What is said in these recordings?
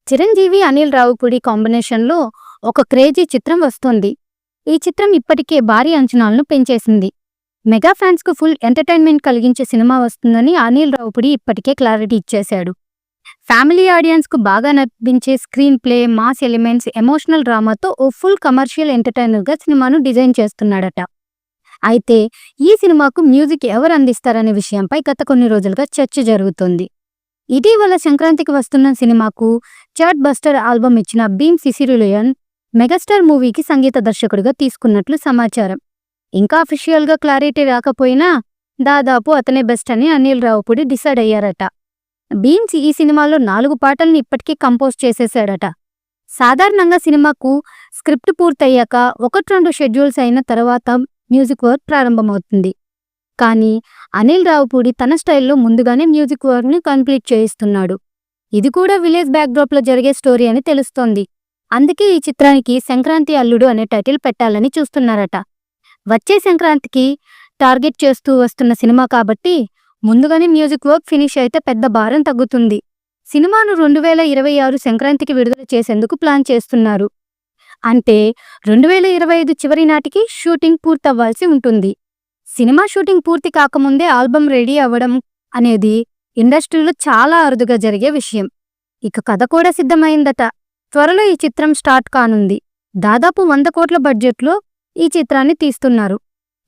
చిరంజీవి, అనిల్ రావిపూడి కాంబినేషన్‌లో ఒక క్రేజీ చిత్రం వస్తోంది. ఈ చిత్రం ఇప్పటికే భారీ అంచనాలను పెంచేసింది. మెగా ఫ్యాన్స్‌కు ఫుల్ ఎంటర్‌టైన్‌మెంట్ కలిగించే సినిమా వస్తుందని అనిల్ రావిపూడి ఇప్పటికే క్లారిటీ ఇచ్చేశాడు. ఫ్యామిలీ ఆడియన్స్‌కు బాగా నప్పించే screen play, mass elements, emotional డ్రామాతో ఓ ఫుల్ కమర్షియల్ ఎంటర్‌టైనర్‌గా సినిమాను డిజైన్ చేస్తున్నాడట. అయితే ఈ సినిమాకు మ్యూజిక్ ఎవరు అందిస్తారనే విషయంపై గత కొన్ని రోజులుగా చర్చ జరుగుతోంది. ఇటీవల సంక్రాంతికి వస్తున్న సినిమాకు చార్ట్ బస్టర్ ఆల్బమ్ ఇచ్చిన భీమ్ సిసిరోలియన్ మెగాస్టార్ మూవీకి సంగీత దర్శకుడిగా తీసుకున్నట్లు సమాచారం. ఇంకా అఫీషియల్‌గా క్లారిటీ రాకపోయినా దాదాపు అతనే బెస్ట్ అని అనిల్ రావిపూడి డిసైడ్ అయ్యారట. భీమ్స్ ఈ సినిమాలో 4 పాటల్ని ఇప్పటికీ కంపోజ్ చేసేశాడట. సాధారణంగా సినిమాకు స్క్రిప్ట్ పూర్తయ్యాక 1-2 షెడ్యూల్స్ అయిన తర్వాత మ్యూజిక్ వర్క్ ప్రారంభమవుతుంది. కానీ అనిల్ రావిపూడి తన స్టైల్లో ముందుగానే మ్యూజిక్ వర్క్ని కంప్లీట్ చేయిస్తున్నాడు. ఇది కూడా విలేజ్ బ్యాక్డ్రాప్లో జరిగే స్టోరీ అని తెలుస్తోంది. అందుకే ఈ చిత్రానికి సంక్రాంతి అల్లుడు అనే టైటిల్ పెట్టాలని చూస్తున్నారట. వచ్చే సంక్రాంతికి టార్గెట్ చేస్తూ వస్తున్న సినిమా కాబట్టి ముందుగానే మ్యూజిక్ వర్క్ ఫినిష్ అయితే పెద్ద భారం తగ్గుతుంది. సినిమాను 2026 సంక్రాంతికి విడుదల చేసేందుకు ప్లాన్ చేస్తున్నారు. అంటే 2025 చివరి నాటికి షూటింగ్ పూర్తవ్వాల్సి ఉంటుంది. సినిమా షూటింగ్ పూర్తి కాకముందే ఆల్బమ్ రెడీ అవ్వడం అనేది ఇండస్ట్రీలో చాలా అరుదుగా జరిగే విషయం. ఇక కథ కూడా సిద్ధమైందట. త్వరలో ఈ చిత్రం స్టార్ట్ కానుంది. దాదాపు 100 కోట్ల బడ్జెట్లో ఈ చిత్రాన్ని తీస్తున్నారు.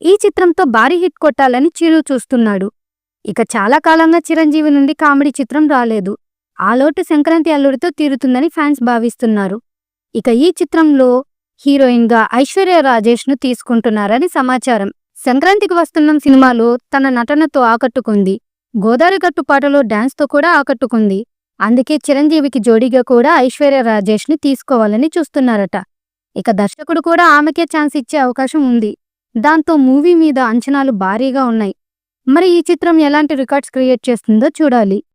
ఈ చిత్రంతో భారీ హిట్ కొట్టాలని చిరు చూస్తున్నాడు. ఇక చాలా కాలంగా చిరంజీవి నుండి కామెడీ చిత్రం రాలేదు. ఆ లోటు సంక్రాంతి అల్లుడితో తీరుతుందని ఫ్యాన్స్ భావిస్తున్నారు. ఇక ఈ చిత్రంలో హీరోయిన్గా ఐశ్వర్య రాజేష్ను తీసుకుంటున్నారని సమాచారం. సంక్రాంతికి వస్తున్న సినిమాలో తన నటనతో ఆకట్టుకుంది. గోదావరి గట్టు పాటలో డాన్స్తో కూడా ఆకట్టుకుంది. అందుకే చిరంజీవికి జోడీగా కూడా ఐశ్వర్య రాజేష్ని తీసుకోవాలని చూస్తున్నారట. ఇక దర్శకుడు కూడా ఆమెకే ఛాన్స్ ఇచ్చే అవకాశం ఉంది. దాంతో మూవీ మీద అంచనాలు భారీగా ఉన్నాయి. మరి ఈ చిత్రం ఎలాంటి రికార్డ్స్ క్రియేట్ చేస్తుందో చూడాలి.